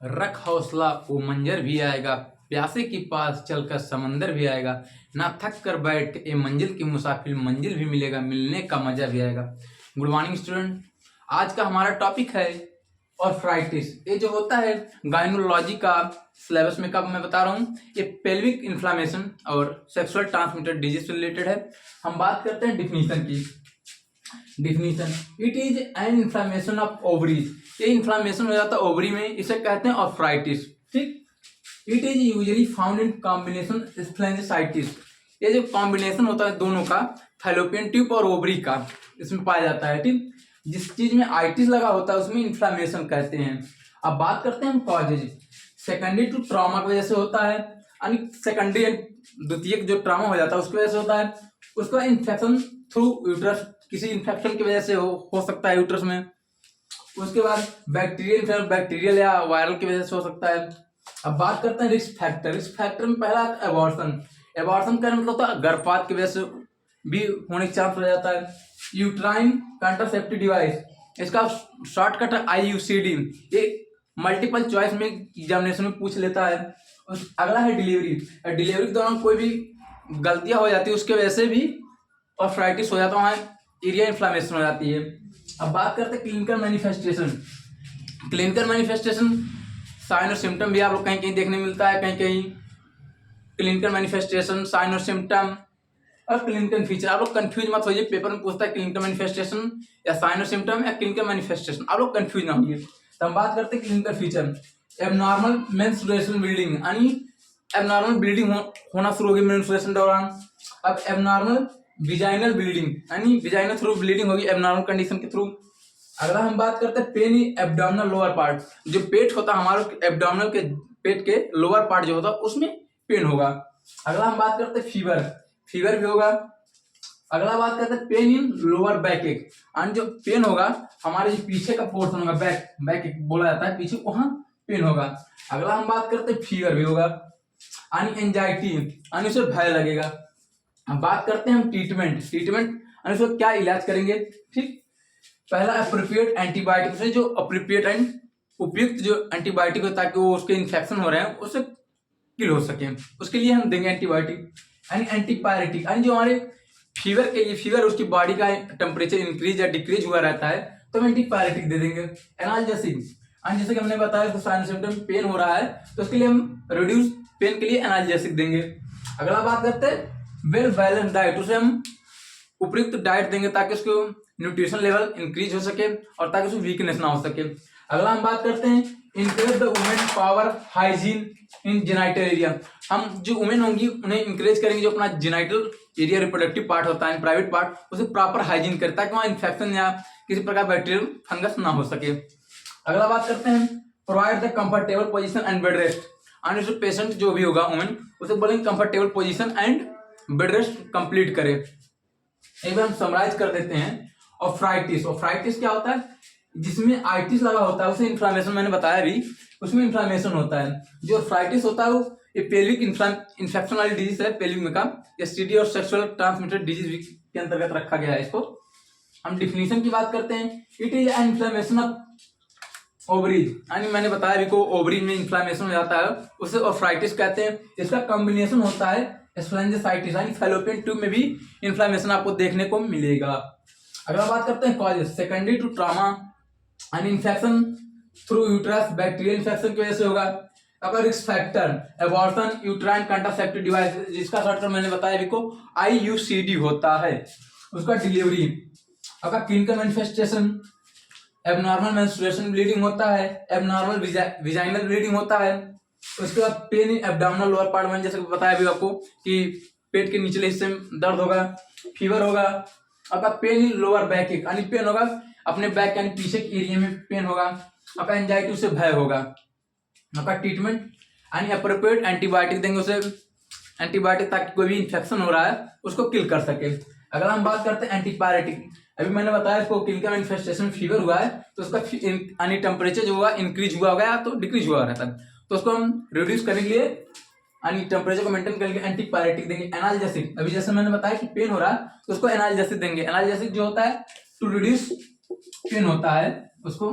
रख हौसला वो मंजर भी आएगा, प्यासे के पास चलकर समंदर भी आएगा, ना थक कर बैठ के ए मंजिल की मुसाफिर मंजिल भी मिलेगा, मिलने का मजा भी आएगा। गुड मॉर्निंग स्टूडेंट, आज का हमारा टॉपिक है ऑर्थराइटिस। ये जो होता है गायनोलॉजी का सिलेबस में, कब मैं बता रहा हूँ, ये पेल्विक इन्फ्लामेशन और सेक्सुअल ट्रांसमिटेड डिजीज से रिलेटेड है। हम बात करते हैं डिफिनीशन की। Definition, it is an inflammation of ovaries. ये इन्फ्लामेशन हो जाता है ओवरी में, इसे कहते हैं ऑर्थराइटिस। ठीक, it is usually found in combination spondylitis. ये जो कॉम्बिनेशन होता है दोनों का, फैलोपियन ट्यूब और ओवरी का, इसमें पाया जाता है। ठीक, जिस चीज में आइटिस लगा होता है उसमें इन्फ्लामेशन कहते हैं। अब बात करते हैं हम कॉजेज। सेकेंडरी टू ट्रॉमा की वजह से होता है, यानी सेकेंडरी द्वितीयक जो ट्रॉमा हो जाता है उसकी वजह से होता है। उसका इन्फेक्शन थ्रू यूट्रस, किसी इन्फेक्शन की वजह से हो सकता है यूट्रस में। उसके बाद बैक्टीरियल या वायरल की वजह से हो सकता है। अब बात करते हैं रिस्क फैक्टर। रिस्क फैक्टर में पहला एबॉर्शन। एबॉर्शन का मतलब होता है गर्भपात की वजह से भी होने का चांस हो जाता है। यूट्राइन कंट्रासेप्टिव डिवाइस, इसका शॉर्टकट है IUCD। ये मल्टीपल चॉइस में एग्जामिनेशन में पूछ लेता है। अगला है डिलीवरी। डिलीवरी के दौरान कोई भी गलतियां हो जाती है उसके वजह से भी ऑर्थराइटिस हो जाता है, वहाँ एरिया इन्फ्लामेशन हो जाती है। अब बात करते हैं clinical manifestation. Clinical manifestation sign और सिम्टम भी आप लोग कहीं कहीं देखने मिलता है, कहीं कहीं क्लिनिकल मैनिफेस्टेशन, साइन और सिम्टम और क्लिनिकल फीचर। आप लोग कंफ्यूज मत होइए, पेपर में पूछता है क्लिनिकल मैनिफेस्टेशन या साइन और सिम्टम या क्लिनिकल मैनिफेस्टेशन, आप लोग कंफ्यूज ना होइए। तो हम बात करते हैं clinical feature. Abnormal menstruation bleeding, यानी एबनॉर्मल ब्लीडिंग होना शुरू होगी मेंस्ट्रुएशन दौरान। अब एबनॉर्मल विजाइनल ब्लीडिंग, यानी विजाइनल थ्रू ब्लीडिंग होगी एबनॉर्मल कंडीशन के थ्रू। अगला हम बात करते हैं pain in abdominal lower part. जो पेट होता है हमारे एब्डोमिनल के, पेट के लोअर पार्ट जो होता है उसमें पेन होगा। अगला हम बात करते हैं फीवर। फीवर भी होगा। अगला बात करते हैं पेन इन लोअर बैक एक, यानी जो पेन होगा हमारे जो पीछे का पोर्शन होगा, बैक एक बोला जाता है, पीछे वहां पेन होगा। अगला हम बात करते हैं फीवर भी होगा, यानी एंजाइटी, यानी उसे भय लगेगा। अब बात करते हैं हम ट्रीटमेंट। ट्रीटमेंट यानी उसको क्या इलाज करेंगे। ठीक, पहला अप्रोप्रिएट एंटीबायोटिक, से जो अप्रोप्रिएट एंड उपयुक्त जो एंटीबायोटिक हो ताकि वो उसके इन्फेक्शन हो रहे हैं उससे किल हो सके, उसके लिए हम देंगे एंटीबायोटिक। यानी एंटीपायरेटिक, यानी जो हमारे फीवर के लिए, फीवर उसकी बॉडी का टेम्परेचर इंक्रीज या डिक्रीज हुआ रहता है तो हम एंटीपायरेटिक दे देंगे। एनाल्जेसिक, यानी जैसे कि हमने बताया तो साइन सिम्टम पेन हो रहा है तो उसके लिए हम रिड्यूस पेन के लिए एनाल्जेसिक देंगे। अगला बात करते हैं वेल बैलेंस डाइट, उसे हम उपयुक्त डाइट देंगे ताकि उसको न्यूट्रिशन लेवल इंक्रीज हो सके और ताकि उसको वीकनेस ना हो सके। अगला हम बात करते हैं increase the women power hygiene in genital area. हम जो वुमेन होंगी उन्हें इंकरेज करेंगे, जो अपना जेनाइटल एरिया रिप्रोडक्टिव पार्ट होता है, प्राइवेट पार्ट, उसे प्रॉपर हाइजीन करे ताकि वहाँ इन्फेक्शन या किसी प्रकार बैक्टीरियल फंगस ना हो सके। अगला बात करते हैं provide the comfortable position and bed rest, यानी उसे पेशेंट जो भी होगा वुमेन उसे बोलेंगे comfortable position and bed rest complete करे। एक बार हम समराइज कर देते हैं। ऑर्थराइटिस, ऑर्थराइटिस क्या होता है, जिसमें आइटिस लगा होता है उसे इन्फ्लामेशन, मैंने बताया भी, उसमें इन्फ्लामेशन होता है। जो ऑर्थराइटिस होता है वो ये पेल्विक इन्फेक्शन वाली डिजीज है, पेल्विक में का STD और सेक्सुअल ट्रांसमिटेड डिजीज के अंतर्गत रखा गया है इसको। हम डिफिनीशन की बात करते हैं। It is an inflammation of ovaries, यानी मैंने बताया भी को ओवरी में इन्फ्लामेशन हो जाता है उसे ऑर्थराइटिस कहते हैं। इसका कॉम्बिनेशन होता है स्प्लेंजिसाइटिस, यानी फैलोपियन ट्यूब में भी इन्फ्लामेशन आपको देखने को मिलेगा। अगला बात करते हैं कॉजेस। सेकेंडरी टू ट्रॉमा, यानी infection through uterus, bacterial infection की वजह से होगा। अगर risk factor abortion uterine contraceptive device, जिसका शॉर्टकट मैंने बताया भी को IUCD होता है। उसका डिलीवरी। अगर clinical manifestation abnormal menstruation bleeding होता है, एबनॉर्मल विजाइनल ब्लीडिंग होता है। उसके बाद pain in abdominal lower part, मैंने जैसे बताया भी आपको कि पेट के निचले हिस्से में दर्द होगा। फीवर होगा। आपका पेन इन लोअर बैक एक, यानी पेन होगा अपने बैक यानी पीछे के एरिया में पेन होगा। आपका एंजाइटी से भय होगा। आपका ट्रीटमेंट यानी अप्रोप्रिएट एंटीबायोटिक देंगे उसे, एंटीबायोटिक ताकि कोई भी इन्फेक्शन हो रहा है उसको किल कर सके। अगर हम बात करते हैं एंटीपायरेटिक, अभी मैंने बताया इसको क्लिनिकल मैनिफेस्टेशन फीवर हुआ है तो उसका यानी टेम्परेचर जो हुआ इंक्रीज हुआ होगा तो डिक्रीज हुआ रहता है, तो उसको हम रिड्यूस करने के लिए यानी टेम्परेचर को मेंटेन करके एंटीपायरेटिक देंगे। एनाल्जेसिक, अभी जैसे मैंने बताया कि पेन हो रहा है तो उसको एनाल्जेसिक देंगे। एनाल्जेसिक जो होता है टू रिड्यूस पेन होता है उसको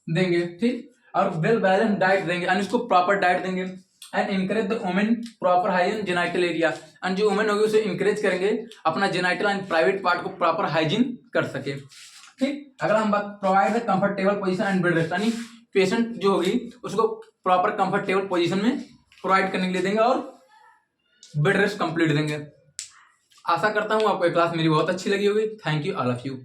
देंगे। ठीक, और वेल बैलेंस डाइट देंगे एंड उसको प्रॉपर डाइट देंगे and encourage the women proper hygiene genital area and जो वुमेन होगी उसे इनकरेज करेंगे अपना जेनाइटल एंड प्राइवेट पार्ट को प्रॉपर हाइजीन कर सके। ठीक, अगर हम बात provide the comfortable position and bed rest, यानी पेशेंट जो होगी उसको प्रॉपर कंफर्टेबल पोजीशन में प्रोवाइड करने के लिए देंगे और बेड रेस्ट कंप्लीट देंगे। आशा करता हूँ आपको ये क्लास मेरी बहुत अच्छी लगी होगी। Thank you all of you.